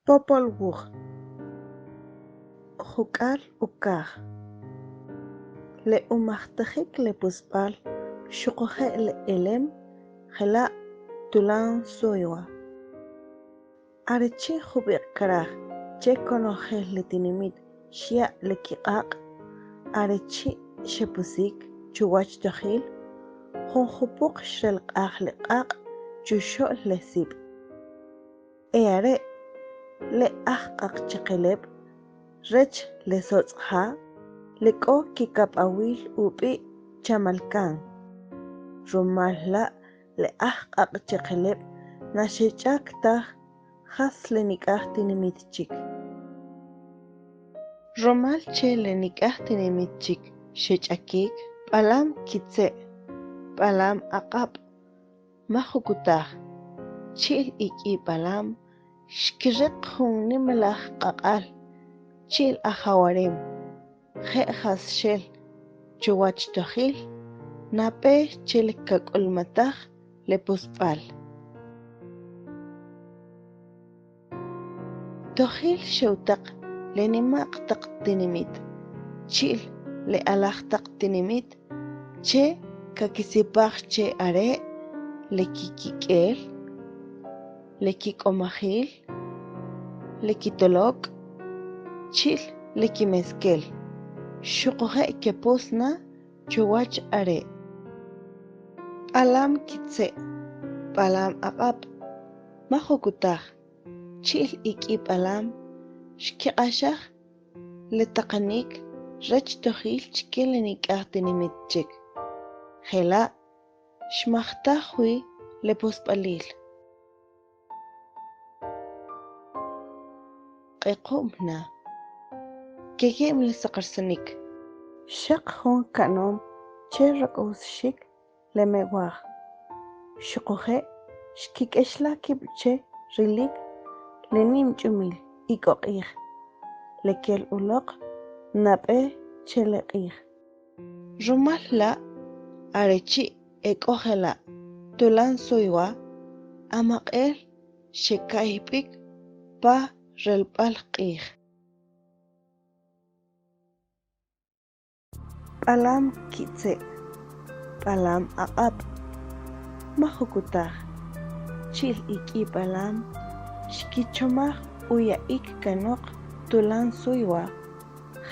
Popol Wuh Jukal Ukaj Le Umachtajik Le Puspal Shukoje Le Elem Jela Tulan Soiwa Arechi Jubir Karaj Che Konoje Le Tinimit Shia Le Kiqaq Arechi Shepusik Chuwach Tajil Jonjupuk Shel Qaq Chusho Le Sib Eare Le Ahqaq Chiqeleb Rech Le Sotzha Le Ko Kikap Awil Upi Chamalkan Rumalha Le Ahqaq Chiqeleb Nashechak Taj Has Le Nikah Tinimitchik Romal Che Le Nikah Tinimitchik Shechakik Palam Kitse Palam Aqab Mahukutah Chil Iki Palam Shkirik Hun Nimelah Qaqal Chil Ahawarem Has Shel Chuwach Tohil Nape Chil Kakulmatah Le Puspal Tohil Sheutak Le Nimaq Tak Tinimit Chil Le Alah Tak Tinimit Che Kakisipach Che Are Le Kikikel Le Kikomahil Le Kitolok Chil Le Kimeskel Shukoje Kepusna Chuwach Are Palam Kitse Palam Aqab Mahokutah Chil Iki Palam Shkiqashah Le Taqanik Rech Tohil Chikele Nikah Tinimitchik Jela Shmachtah Hui Le Puspalil Qequmna Kegem Le Saqarsanik Shaq Hun Kanom Che Rakus Shik Le Mewah Shukoje Shkikeshla Kibche Rilik Le Nim Chumil Ikoqir Le Kel Ulok Nape Cheleqir Rumal La Arechi Ekojela Tulan Soiwa Amaqel Shekaipik Pa Relpal Qir Palam Kitse Palam Aqab Mahukutah Chil Iki Palam Shkichomah Uya Ik Kanok Tulan Soiwa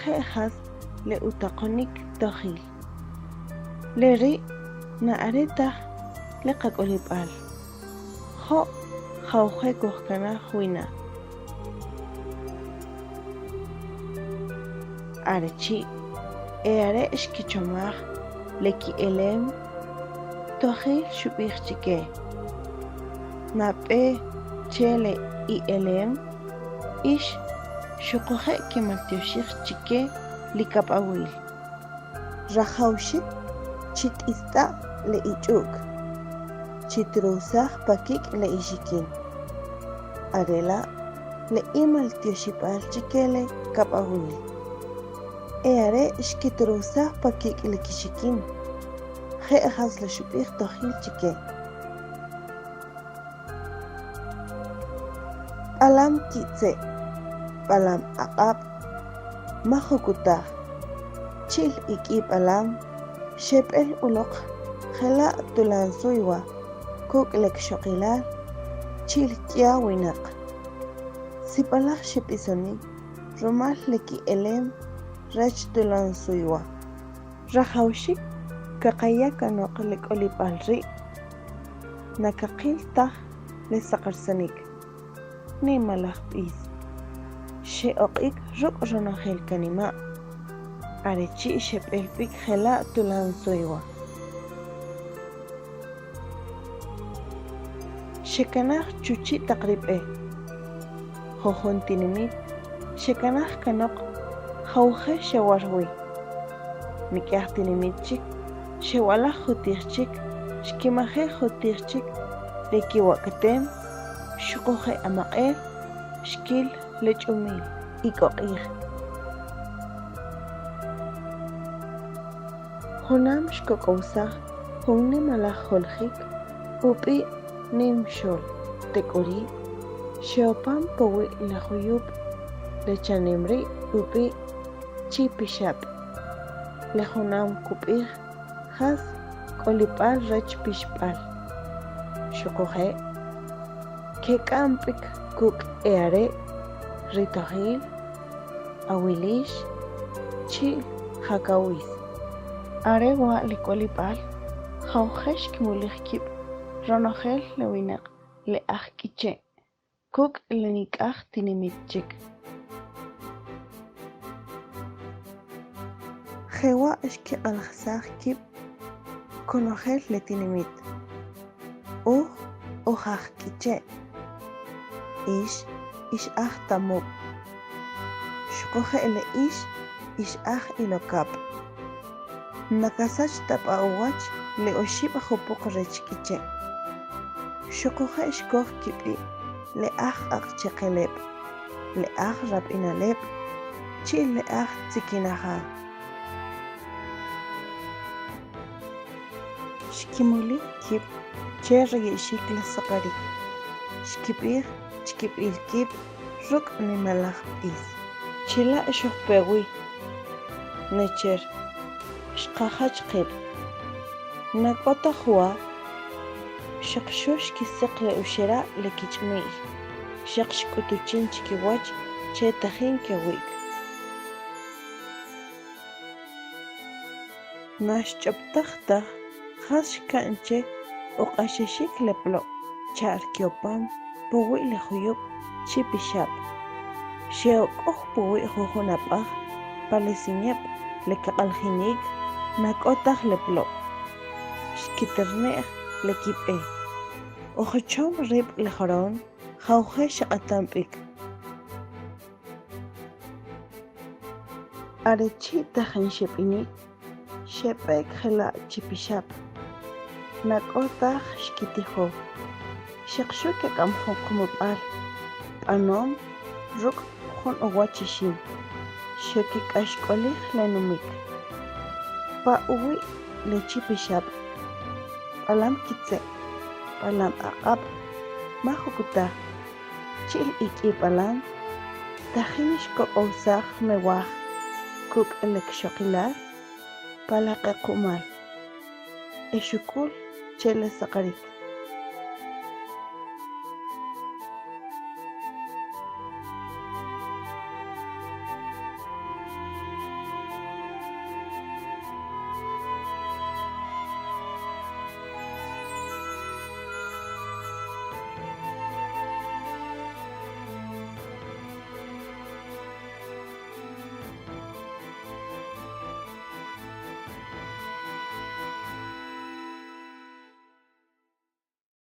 Jehas Le Utakonik Tohil Le Ri Na Aretah Le Qakolipal Jo Jauje Kohkana Huina Arechi Eare Shkichomah Leki Elem Tohil Shubir Chike Nape Chele I Elem Ish Shukoje Kemaltioshik Chike Likap Awil Rajaushit Chit Ista Le Ichuk Chitrusah Pakik Le Ishikin Arela Le Imaltioshipal Chikele Kap Awil Eare Shkitrusah Pakik Le Kishikin Jehas Le Shubir Tohil Chike Palam Kitse Palam Aqab Mahukutah Chil Iki Palam Shepel Ulok Jela Tulan Soiwa Kuk Lek Shokilal Chil Kia Winak Sipalach Shepisonik Romal Leki Elem Rech Tulan Soiwa Rajaushik Kakaya Kanok Lek Olipalri Nakakil Tah Le Saqarsanik Ni Malach Bis She Oqik Ruk Ronahel Kanima Arechi Shepel Pik Jela Tulan Soiwa Shekanah Chuchi Taqribe Jojon Tinimit Shekanah Kanok Jauje Shewarwi Nikah Tinimitchik Shewala Jutirchik Shkimaje Jutirchik Leki Wakatem Shukoje Amaqel Shkil Lechumil Ikoqir Honam Shkokousa Hunni Malach Holhik Upi Nim Shol Tekori Xeopan powi lajuyup lechanimri upi chipishap. Lejunam kupij has kolipal rech pishpal. Xokoje kekampik kuk eare ritojil awilish chil hakawis. Arewa likolipal jaujesh kimulihkip ronojel lewinak le kiche kuk lenikaj tinimitchik. Jewa ishkiqalajsaj kip konojel le tinimit. Ojaj kiche ish tamuk. Xokoje le ish ilokap. Nakasach tapawach le oshib jopok rech kiche. Xokoje ishkoj kipi le aqcheqelep, le rapinalep, chi le tsikinaja. Shkimuli kip cherry shikla sakari. Shkipir kip ruk nimalaj is. Chila shokpewi necher shqajach qib. Nakota jua shaqshush kisekle ushera le kichmi. Shaqshkutuchin chikiwach che tajin kewik. Nash chaptajta has kanche oqashishik leplo char kiopam puwi le huyup chipishap. Sheokoj puwi jujunapaj palesiñep le kaqaljinik nakotaj leplo. Shkiternej le kip'e. Ojochom rib le joron jauje shaqatampik. Arechi tajan shepinik shepek jela chipishap. Nakotaj shkitijo. Shaqshuke kamjon kumupal. Panom ruk jon owachishin. Shekik ashkolij lenumik. Pa uwi le chipishap. Palam kitse. Palam aqab. Majukuta. Chil palam. Tajinish kokosaj mewaj. Kuk elek shokilar. Palaqe kumal. Eshukul chele sakarik.